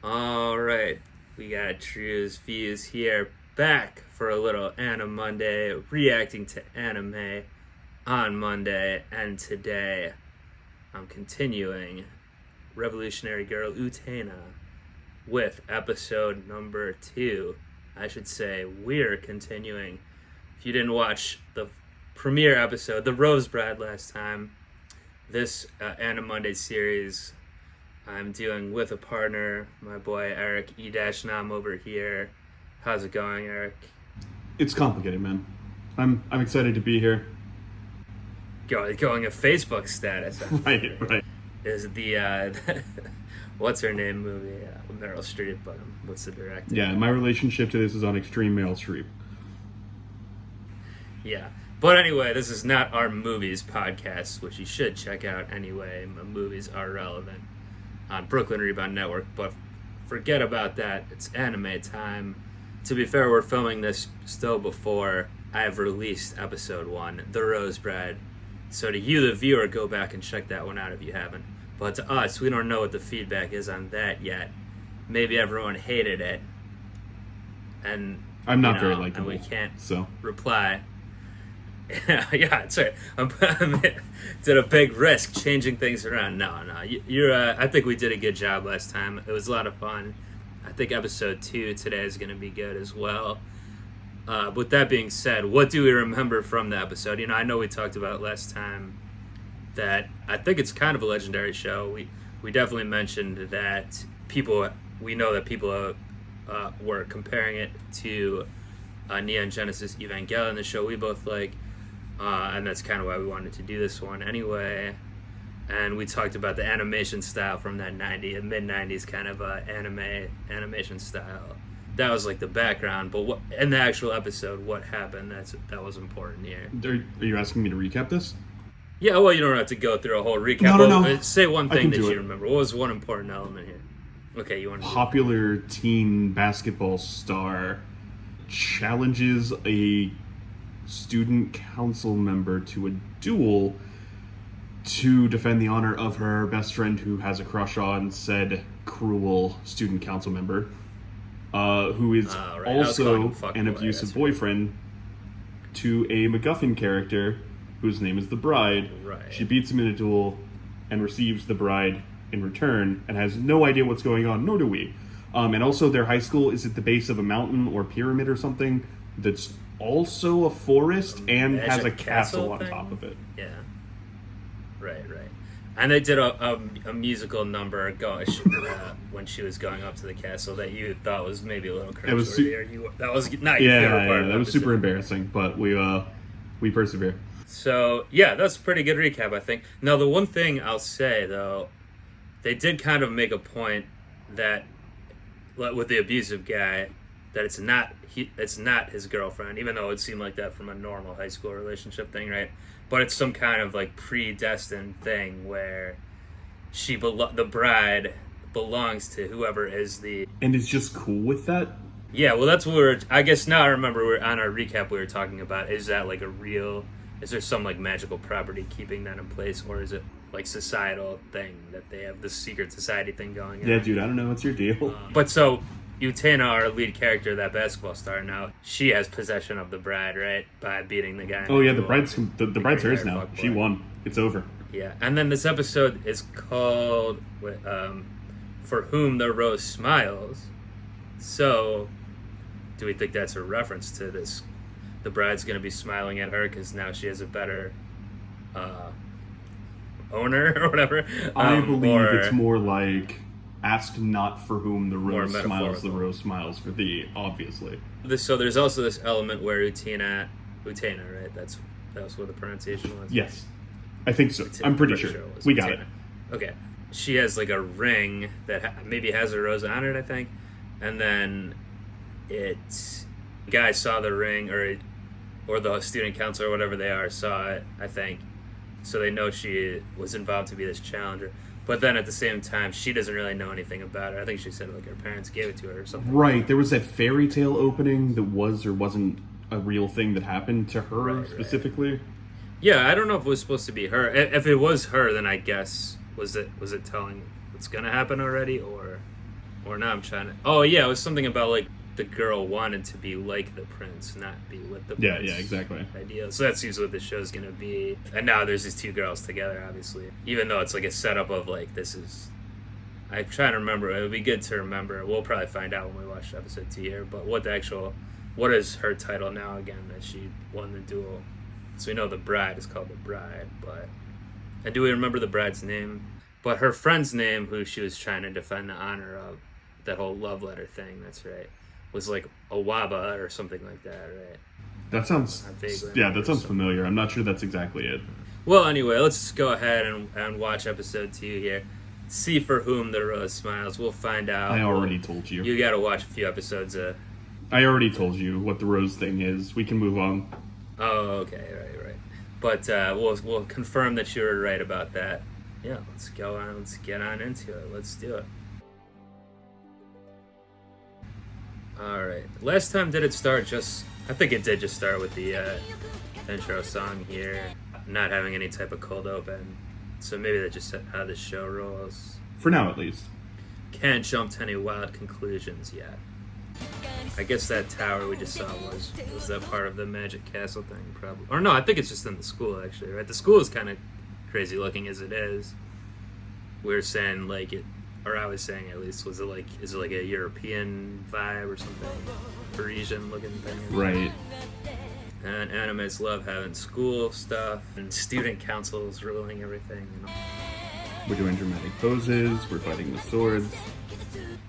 All right, we got Drewz Viewz here, back for a little Anime Monday, reacting to anime on Monday, and today I'm continuing Revolutionary Girl Utena with episode number 2. I should say we're continuing. If you didn't watch the premiere episode, the Rose Bride last time, this Anime Monday series I'm dealing with a partner, my boy Eric E-Nam over here. How's it going, Eric? It's complicated, man. I'm excited to be here. Going a Facebook status. Right. Is the what's her name movie? Meryl Streep, but what's the director? Yeah, my relationship to this is on extreme Meryl Streep. Yeah. But anyway, this is not our movies podcast, which you should check out anyway. Movies are relevant on Brooklyn Rebound Network, but forget about that. It's anime time. To be fair, we're filming this still before I have released episode 1, The Rose Bride. So to you, the viewer, go back and check that one out if you haven't. But to us, we don't know what the feedback is on that yet. Maybe everyone hated it. And I'm not very likable, and we can't so reply. Yeah, it's right. I'm did a big risk changing things around. No, you're. I think we did a good job last time. It was a lot of fun. I think episode 2 today is going to be good as well. With that being said, what do we remember from the episode? I know we talked about last time that I think it's kind of a legendary show. We definitely mentioned that we know that people were comparing it to Neon Genesis Evangelion, the show we both like. And that's kind of why we wanted to do this one anyway. And we talked about the animation style from that mid-90s kind of animation style. That was like the background, but in the actual episode, what happened, that was important here. Are you asking me to recap this? Yeah, well, you don't have to go through a whole recap. No. Say one thing that you remember. What was one important element here? Okay, you want to Popular teen basketball star challenges a student council member to a duel to defend the honor of her best friend who has a crush on said cruel student council member, who is also an abusive boyfriend to a MacGuffin character whose name is the Bride. Right. She beats him in a duel and receives the Bride in return and has no idea what's going on, nor do we. And also their high school is at the base of a mountain or pyramid or something that's also a forest and has a castle on top of it. Yeah. Right. And they did a musical number when she was going up to the castle that you thought was maybe a little cringeworthy. That was not your favorite part. That was super embarrassing, but we persevere. So yeah, that's a pretty good recap, I think. Now the one thing I'll say though, they did kind of make a point that with the abusive guy, that it's not his girlfriend, even though it seemed like that from a normal high school relationship thing, right? But it's some kind of like predestined thing where the bride belongs to whoever is and is just cool with that. Yeah, well, that's what I guess now I remember on our recap we were talking about. Is that like is there some like magical property keeping that in place, or is it like societal thing that they have this secret society thing going on? Yeah, dude, I don't know. What's your deal? But so Utena, our lead character, that basketball star, now she has possession of the bride, right? By beating the guy. Oh yeah, the bride's hers now. She won. It's over. Yeah, and then this episode is called "For Whom the Rose Smiles." So, do we think that's a reference to this? The bride's going to be smiling at her because now she has a better owner or whatever. I believe it's more like, ask not for whom the rose smiles, the rose smiles for thee, obviously. So there's also this element where Utena, right? That was what the pronunciation was? Yes. I think so. I'm pretty sure. We got it. Okay. She has like a ring that maybe has a rose on it, I think. And then the guy saw the ring, or the student council or whatever they are saw it, I think. So they know she was involved to be this challenger. But then at the same time, she doesn't really know anything about it. I think she said like her parents gave it to her or something. Right. There was that fairy tale opening that was or wasn't a real thing that happened to her specifically. Right. Yeah, I don't know if it was supposed to be her. If it was her, then I guess was it telling what's gonna happen already, or Or now I'm trying to. Oh yeah, it was something about like the girl wanted to be like the prince, not be with the prince. Yeah, exactly. Idea. So that seems what the show's gonna be. And now there's these two girls together, obviously. Even though it's like a setup of like this is. I'm trying to remember. It would be good to remember. We'll probably find out when we watch episode 2 here. But what is her title now again that she won the duel? So we know the bride is called the bride, and do we remember the bride's name? But her friend's name, who she was trying to defend the honor of, that whole love letter thing, that's right, was like Awaba or something like that, right? That sounds familiar. I'm not sure that's exactly it. Well, anyway, let's go ahead and watch episode 2 here. See for whom the rose smiles. We'll find out. I already told you. You gotta watch a few episodes. I already told you what the rose thing is. We can move on. Oh, okay, right. But we'll confirm that you were right about that. Yeah, let's go on. Let's get on into it. Let's do it. All right. Last time did it start I think it did just start with the intro song here, not having any type of cold open. So maybe that's just how the show rolls. For now, at least. Can't jump to any wild conclusions yet. I guess that tower we just saw was that part of the Magic Castle thing, probably. Or no, I think it's just in the school, actually, right? The school is kind of crazy looking as it is. We were saying, like, or I was saying at least, is it like a European vibe or something? Parisian looking thing? Right. And animes love having school stuff, and student councils ruling everything, you know. We're doing dramatic poses, we're fighting with swords.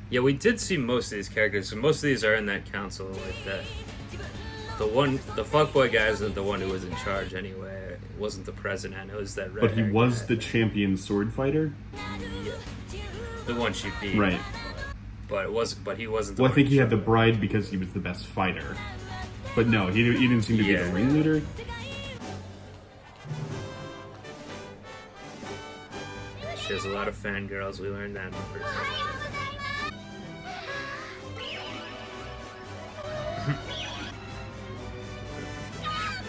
Yeah, we did see most of these characters, so most of these are in that council, like that. The fuckboy guy isn't the one who was in charge anyway. It wasn't the president, it was that red. But he was the champion sword fighter? Yeah. The one she beat. Right. But he wasn't the Well, one I think he had the charge. bride because he was the best fighter. But no, he didn't seem to be the ringleader. She has a lot of fangirls, we learned that in the first episode.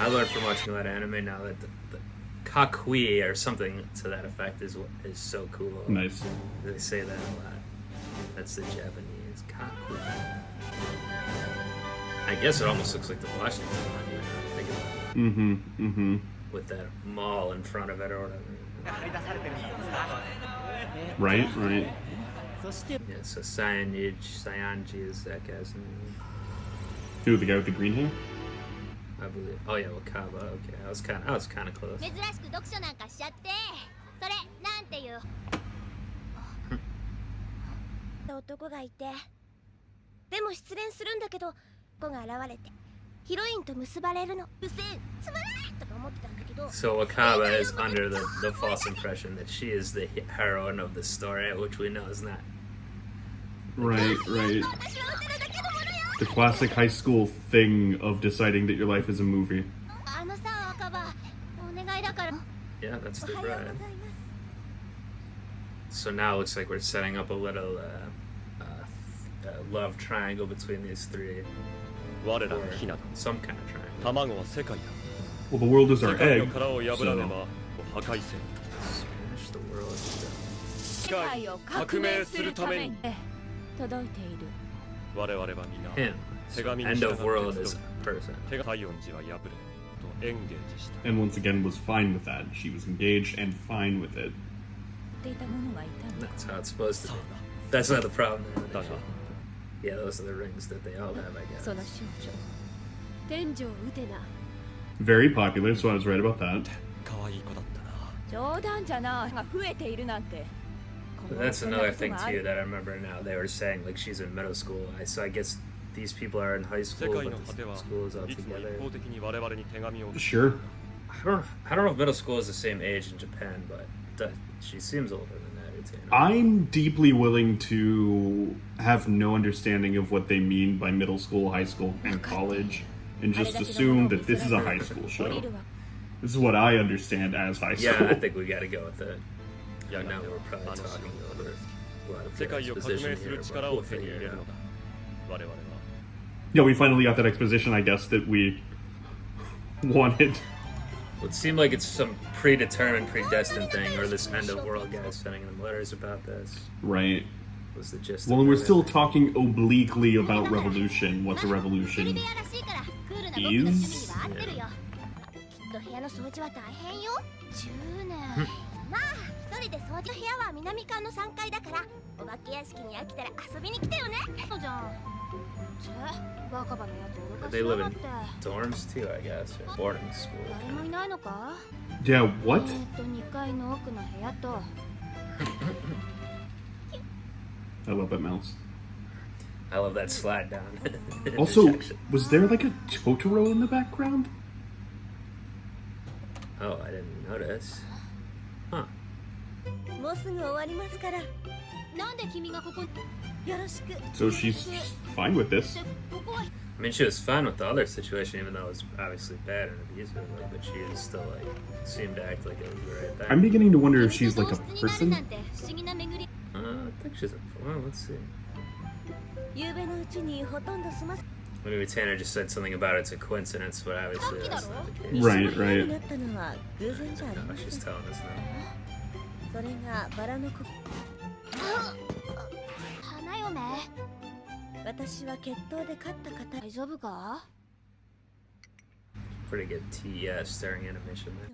I learned from watching a lot of anime now that the kakui or something to that effect is so cool. Nice. They say that a lot. That's the Japanese kakui. I guess it almost looks like the Washington one, you know, think about it. With that mall in front of it or whatever. Right. Yeah, so Sayanji is that guy's name. Who, the guy with the green hair? I believe. Oh yeah, Wakaba. Okay, I was kind of close. 珍しく読書なんかしちゃってそれなんていう男がいてでも失恋するんだけど子が現れてヒロインと結ばれるのうせんつまらないとか思ってたんだけど So Wakaba is under the false impression that she is the heroine of the story, which we know is not. Right. The classic high school thing of deciding that your life is a movie. あのさ若葉お願いだから Yeah, that's the おはよう bride. ございます So now it looks like we're setting up a little love triangle between these three. 我らのヒナだ Some kind of triangle. 卵は世界だ Well, the world is 世 our 界の egg, 殻を破らね so... ば破壊せ Smash the world. 世界を革命するために届いている我々は皆 Him. 手紙に End 従っ of て world 集 is う a person. 手が海音寺は破れとエンゲージした And once again was fine with that. She was engaged and fine with it. っていたものはいたんだ That's how it's supposed to そう be. That's not the problem. だだが Yeah, those are the rings that they all have, I guess. その少女天井ウテナ Very popular, so I was right about that. 可愛い子だったな冗談じゃなが増えているなんて But that's another thing too that I remember now. They were saying like she's in middle school. So I guess these people are in high 世 school, 界 but の果て the は school is all いつも一 together. 方的に我々に手紙を Sure. I don't know if middle school is the same age in Japan, but she seems older than that. Utena. I'm deeply willing to have no understanding of what they mean by middle school, high school, and college, and just assume that this is a high school show. This is what I understand as high school. Yeah, I think we got to go with it. や Now がて we're は probably あの talking 城 over a lot of 世界を革命 exposition する here, 力 but を we'll 手に figure 入 it れる out. のだ我々は Yeah, we finally got that exposition, I guess, that we wanted. It seemed like it's some predetermined, predestined thing, or this end of world guy sending them letters about this. Right. was the gist. Well, of and we're it. still talking obliquely about revolution. What the 一人 revolution 部屋らしいからクールな僕の趣味には合ってるよ。きっと部屋の掃除は大変よ。10年。まあ一人で掃除。部屋は南館の3階だからお化け屋敷に飽きたら遊びに来てよね。そうじゃん。チェバカバのやつ脅かし They や live が in って dorms too, I guess, or boarding school. 誰もいないのか？ Yeah, what? 2階の奥の部屋と I love that mouse. I love that slide down. Also, Interjection. was there like a Totoro in the background? Oh, I didn't notice. Huh. もうすぐ終わりますから。なんで君がここよろしく。 So she's just fine with this. ここは I mean, she was fine with the other situation, even though it was obviously bad and abusive, but she was still like seemed to act like it was the right thing. I'm beginning to wonder if she's like a person. I think she's a. Well, let's see. 夕べのうちにほとんど済ませ Maybe Tanner just said something about it's a coincidence, but obviously that's not the case. Right, 部屋に right. なったのは偶然じゃあり No, ません。 she's telling us now. それがバラの子。花嫁。私は決闘で勝った方。大丈夫か？ Pretty good staring animation there.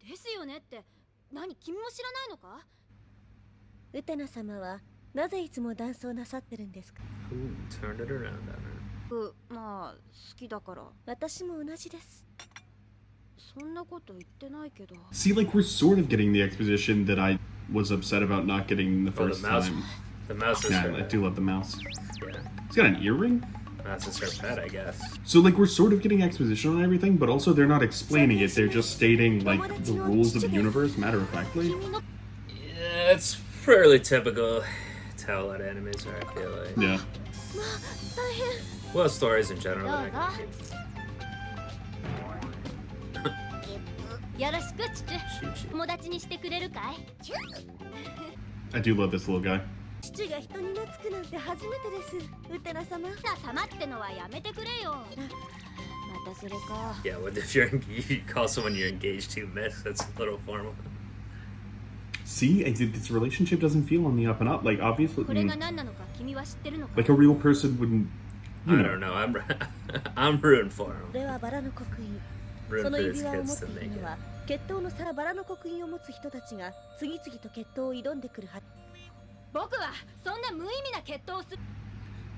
ですよねって。何君も知らないのか？ウテナ様はなぜいつもダンスをなさってるんですか？ Ooh, turned it around on her. まあ好きだから。私も同じです。そんなこと言ってないけど。 See, like, we're sort of getting the exposition that I was upset about not getting the Oh, the first mouse. time. The mouse is Yeah, her. I do love the mouse. Yeah, It's got an earring? mouse is her pet, I guess. So, like, we're sort of getting exposition on everything, but also they're not explaining it. They're just stating, like, the rules of the universe matter-of-factly. 君の Yeah, it's fairly typical. Tell what animes are, I feel like. Yeah. まあ大変。 Well, stories in general. No, they're no. not gonna keep- よろしくチュチュ。 Shoot you. 友達にしてくれるかい？ I do love this little guy. 父が人に懐くなんて初めてです。ウテナ様。様ってのはやめてくれよ。またそれか。 Yeah, what if you're you call someone you're engaged to miss? That's a little formal. See, this relationship doesn't feel on the up and up. Like, obviously, これが何なのか君は知ってるのか？ like a real person wouldn't, you I know. don't know. I'm rooting for こ him. れはバラの刻印。 Rooting その for 指 these 輪を持 kids って to い make るのは it. 決闘のバラの刻印を持つ人たちが次々と決闘を挑んでくるはず。僕はそんな無意味な決闘をする。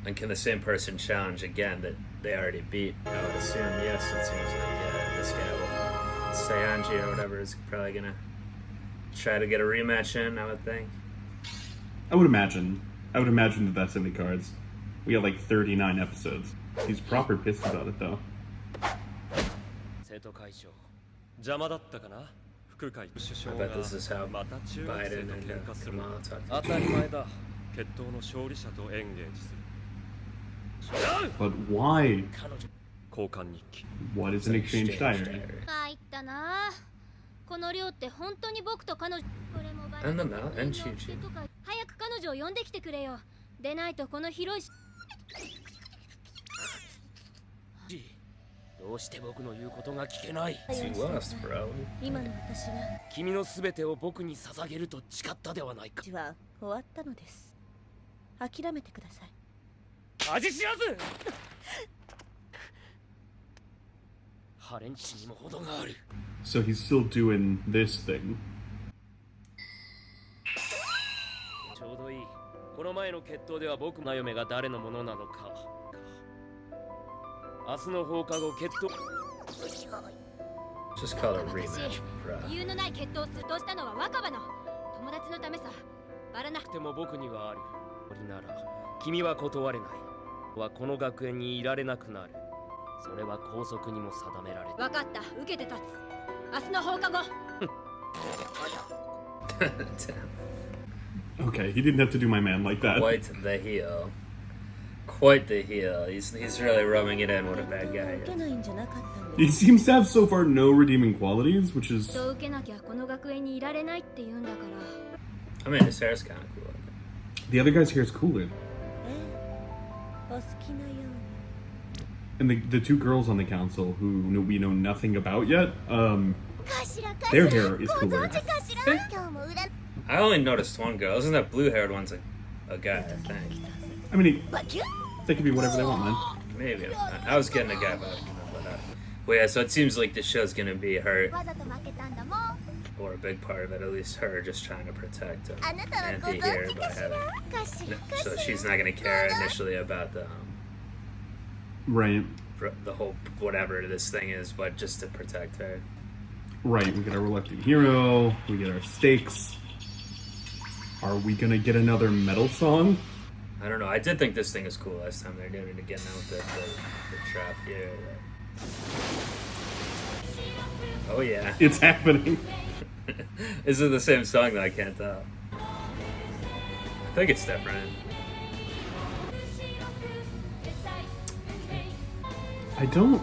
And can the same person challenge again that they already beat? I would assume yes. It seems like this guy will Sayanji or whatever is probably gonna try to get a rematch in. I would think. I would imagine that that's in the cards. We got like 39 episodes. He's proper pissed about it, though. 生徒会長邪魔だったかな副会首 I 相 bet が this is how また中学生 Biden と and 喧嘩する Kamala talk. 当たり前だ決闘の勝利者とエンゲージする But why? 交換日記 What is an exchange diary? 入ったな。この量って本当に僕と彼女。これもバラ And の the 刻 mouth 印 and の Chi 手 Chi. とか早く彼女を呼んできてくれよ。でないとこの広いし。どうして僕の言うことが聞けない You lost, bro. 今の私は君のすべてを僕に捧げると誓ったではないかは終わったのです。諦めてください。恥知らずハレンチにも程がある So he's still doing this thing. ちょうどいいこの前の決闘では僕の嫁が誰のものなのか明日の放課後決闘 Just call it a rematch, bro. 理由のない決闘をするとしたのは若葉の友達のためさ。バラなでも僕にはある俺なら君は断れないはこの学園にいられなくなるそれは校則にも定められて分かった。受けて立つ。明日の放課後。 Damn. Okay, he didn't have to do my man like that. Quite the heel. Quite the heel. He's really rubbing it in. What a bad guy 受け he ないんじゃなかったん He で seems to have so far no redeeming qualities, which is そう受けなきゃこの学園にいられないって言うんだから。 is. I mean, his hair's kind of cool. the other guy's hair is cooler. ええ、お好きなように。 And the two girls on the council who we know nothing about yet, かしら their hair is cooler. かしら。今日も裏。 I only noticed one girl. Isn't that blue-haired one's like a guy, I think. I mean, But you they can be whatever they want, man. Maybe. I was getting a guy vibe. Well, yeah, so it seems like the show's gonna be her, わざと負けたんだもん or a big part of it, at least her just trying to protect あなたはご Anthony 存 here 知 by かしら having. かしら So she's not gonna care initially about Right. the whole whatever this thing is, but just to protect her. Right. We get our reluctant hero. We get our stakes. Are we gonna get another metal song? I don't know. I did think this thing was cool last time. They're doing it again now with the trap here. Oh yeah. It's happening. Is it the same song though? I can't tell. I think it's different. I don't.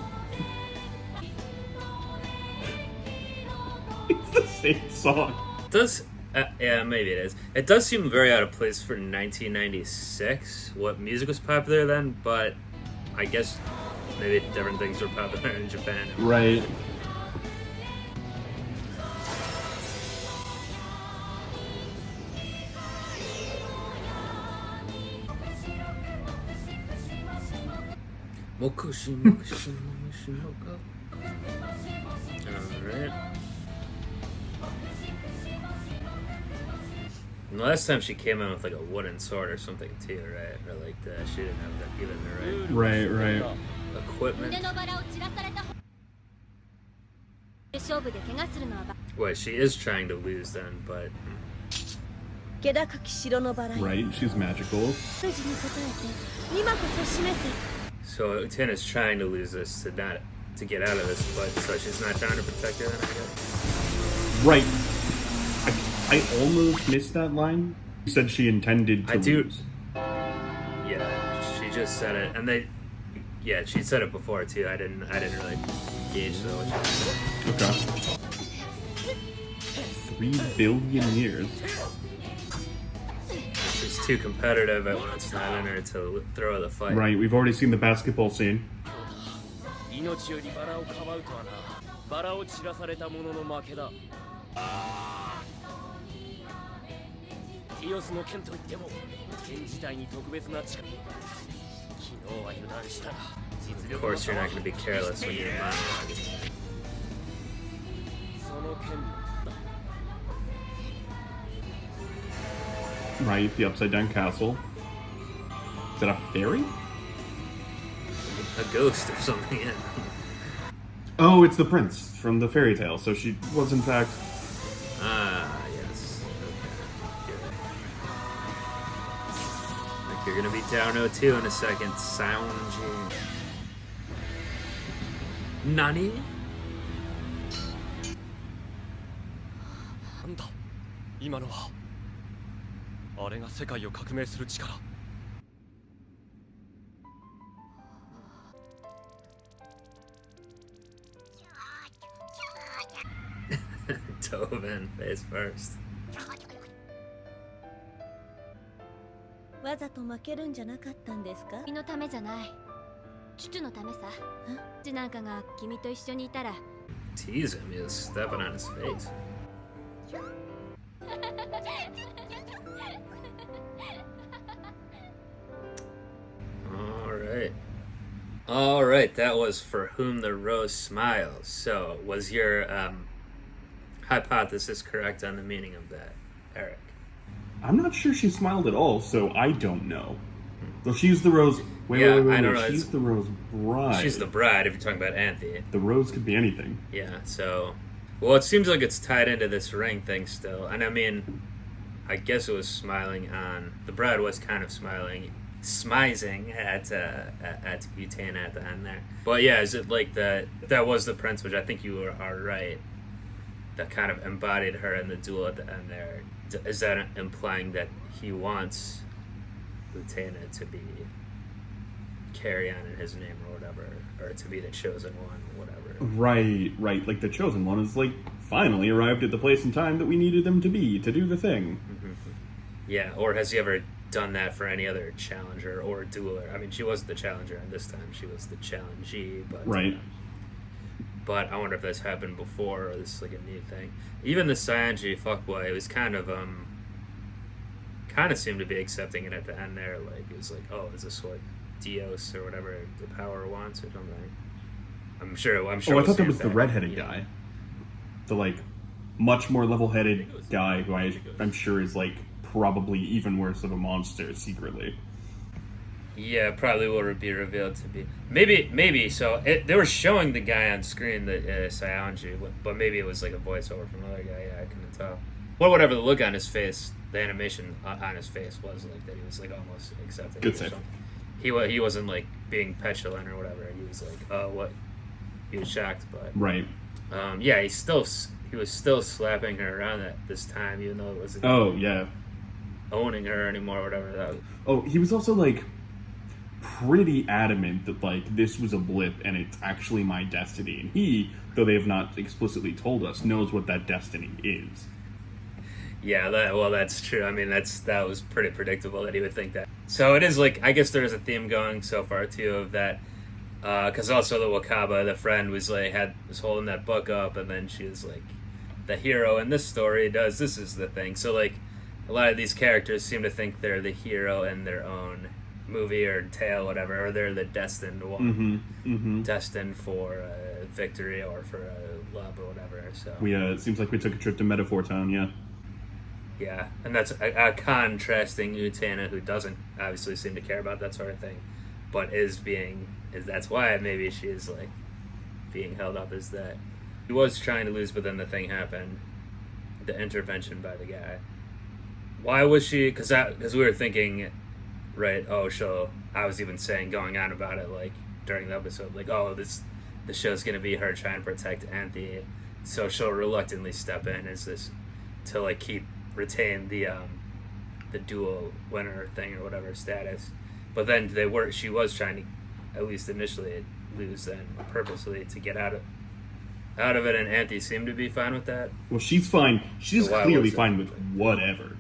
It's the same song. It does. Yeah, maybe it is. It does seem very out of place for 1996. What music was popular then, but I guess maybe different things were popular in Japan. Right. Mokushi, mokushi, mokushi, moko. Alright. And last time she came in with like a wooden sword or something too, right? Or like that. She didn't have that even the right Right. equipment. 胸のバラを散らされた勝負で怪我するのは Wait, she is trying to lose then, but 気高き城のバラよ Right. She's magical. 筋に応えて今こそ示せ so Utena's trying to lose this to get out of this, but so she's not trying to protect her then, I guess. Right. I almost missed that line. You said she intended to I do- lose. Yeah, she just said it, and she said it before too. I didn't really gauge though what she said. Okay. 3 billion years. She's too competitive at when it's not in her to throw the fight. Right. We've already seen the basketball scene. 命よりバラをかばうとはな。バラを散らされた者の負けだ。ティオスの剣といっても、剣自体に特別な力。昨日は油断したが、実 Of 力の course, you're not going to be careless when you're monologuing. その剣。 Right. The upside down castle. Is that a fairy? A ghost or something. Yeah. Oh, it's the prince from the fairy tale. So she was in fact. Ah, yes. Okay. Like you're gonna be down 0-2 in a second. Sound Nani? なんだ今のはあれが世界を革命する力 Dove in face first. わざと負けるんじゃなかったんですか君のためじゃないチュチュのためさチュなんかが君と一緒にいたら Tease him. He was stepping on his face. All right. That was For Whom the Rose Smiles. So, was your hypothesis correct on the meaning of that, Eric? I'm not sure she smiled at all, so I don't know. Well, she's the rose. Wait, Yeah, wait. I don't know. She's the rose bride. She's the bride if you're talking about Anthe. The rose could be anything. Yeah, so... Well, it seems like it's tied into this ring thing still. And I mean, I guess it was smiling on... The bride was kind of smizing at Utena at the end there. But yeah, is it like that was the prince, which I think you are right, that kind of embodied her in the duel at the end there. Is that implying that he wants Utena to be carry on in his name or whatever, or to be the chosen one, whatever? Right. Like the chosen one is like finally arrived at the place and time that we needed them to be to do the thing. Yeah, or has he ever done that for any other challenger or dueler? I mean, she wasn't the challenger, and this time she was the challengee. But Right. But I wonder if this happened before, or this is like a new thing. Even the Sanji fuckboy, it was kind of kind of seemed to be accepting it at the end there. Like, it was like, oh, is this what Dios or whatever the power wants or something? I'm sure. Oh, I thought that was the redheaded guy. The, like, much more level-headed guy who I'm sure is, like, probably even worse of a monster secretly. Yeah, probably will be revealed to be. Maybe. So they were showing the guy on screen, the Saionji, but maybe it was like a voiceover from another guy. Yeah, I couldn't tell. Well, whatever the look on his face, the animation on his face was like that. He was like almost accepting. Good save. He wasn't like being petulant or whatever. He was like, oh, what? He was shocked, but right. Yeah, he was still slapping her around at this time, even though it wasn't. Oh yeah. Owning her anymore, or whatever that was. Oh, he was also like pretty adamant that like this was a blip and it's actually my destiny, and he, though they have not explicitly told us, knows what that destiny is. Yeah, that's true. I mean, that was pretty predictable that he would think that. So it is like, I guess there's a theme going so far too of that, because also the Wakaba, the friend, was holding that book up, and then she was like, the hero in this story this is the thing. So like, a lot of these characters seem to think they're the hero in their own movie or tale, whatever, or they're the destined one, destined for victory or for love or whatever. So it seems like we took a trip to Metaphor Town, yeah. Yeah, and that's a contrasting Utena, who doesn't obviously seem to care about that sort of thing, but that's why maybe she is like being held up as that. He was trying to lose, but then the thing happened, the intervention by the guy. Why was she? Because we were thinking, right? Oh, I was even saying, going on about it, like during the episode, like, oh, the show's gonna be her trying to protect Anthe, so she'll reluctantly step in as this to like retain the duel winner thing or whatever status. But then she was trying to, at least initially, lose then purposely to get out of it, and Anthe seemed to be fine with that. Well, she's fine. She's clearly fine with whatever,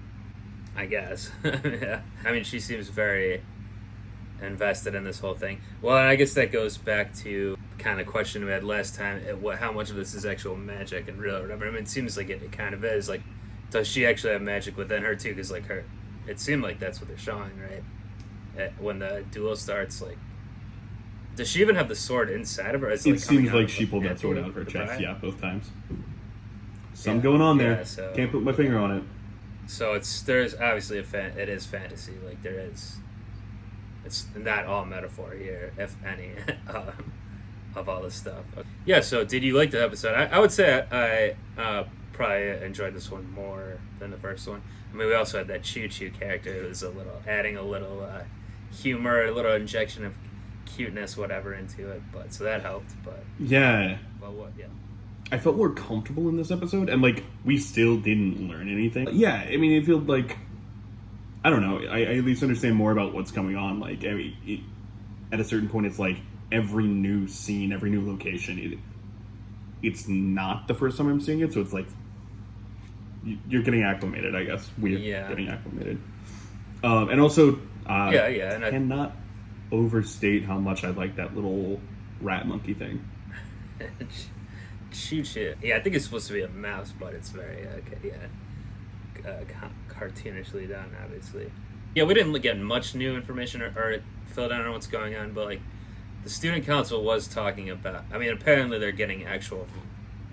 I guess. Yeah. I mean, she seems very invested in this whole thing. Well, and I guess that goes back to kind of question we had last time, how much of this is actual magic and real or whatever. I mean, it seems like it kind of is. Like, does she actually have magic within her too? Because like it seemed like that's what they're showing, right? When the duel starts, like, does she even have the sword inside of her? It seems like she pulled that sword out of her chest, yeah, both times. Something going on there. So, can't put my finger on it. So there's obviously it is fantasy. Like, there is, it's not all metaphor here, if any, of all this stuff. Yeah. So did you like the episode? I would say I probably enjoyed this one more than the first one. I mean, we also had that Choo Choo character who was adding a little humor, a little injection of cuteness, whatever, into it. But so that helped. But yeah. Well, yeah. I felt more comfortable in this episode, and like we still didn't learn anything. Yeah, I mean, it felt like, I don't know. I at least understand more about what's going on. Like, I mean, at a certain point, it's like every new scene, every new location. It's not the first time I'm seeing it, so it's like you're getting acclimated. I guess we're getting acclimated. And also, and I cannot overstate how much I like that little rat monkey thing. Choo-choo. Yeah, I think it's supposed to be a mouse, but it's very cartoonishly done, obviously. Yeah, we didn't get much new information or filled in on what's going on, but like the student council was talking about. I mean, apparently they're getting actual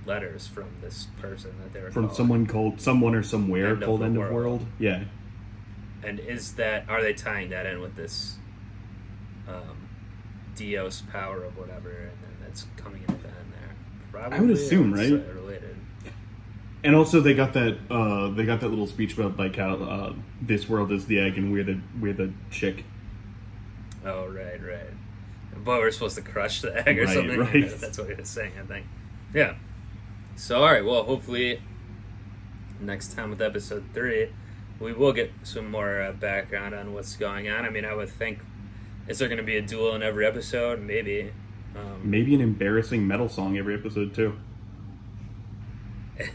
letters from this person that they were from someone called someone or somewhere called End of World. Yeah. And are they tying that in with this Dios power of whatever, and then that's coming into that in there? Probably, I would assume, right? Related. And also they got that little speech about like how this world is the egg and we're the chick. Oh right. But we're supposed to crush the egg or something. Right. That's what he was saying, I think. Yeah. So all right, well, hopefully next time with episode 3, we will get some more background on what's going on. I mean, I would think, is there going to be a duel in every episode? Maybe. Maybe an embarrassing metal song every episode too.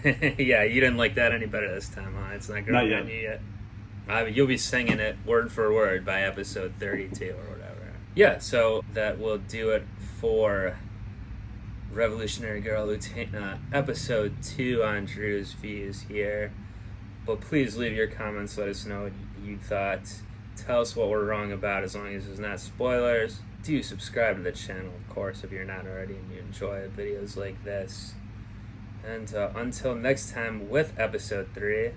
Yeah, you didn't like that any better this time, huh? It's not growing on you yet. You'll be singing it word for word by episode 32 or whatever. Yeah, so that will do it for Revolutionary Girl Utena episode 2 on Drewz Viewz here. But please leave your comments, let us know what you thought. Tell us what we're wrong about, as long as there's not spoilers. Do subscribe to the channel, of course, if you're not already and you enjoy videos like this. And until next time with episode 3,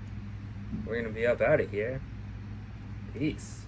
we're going to be up out of here. Peace.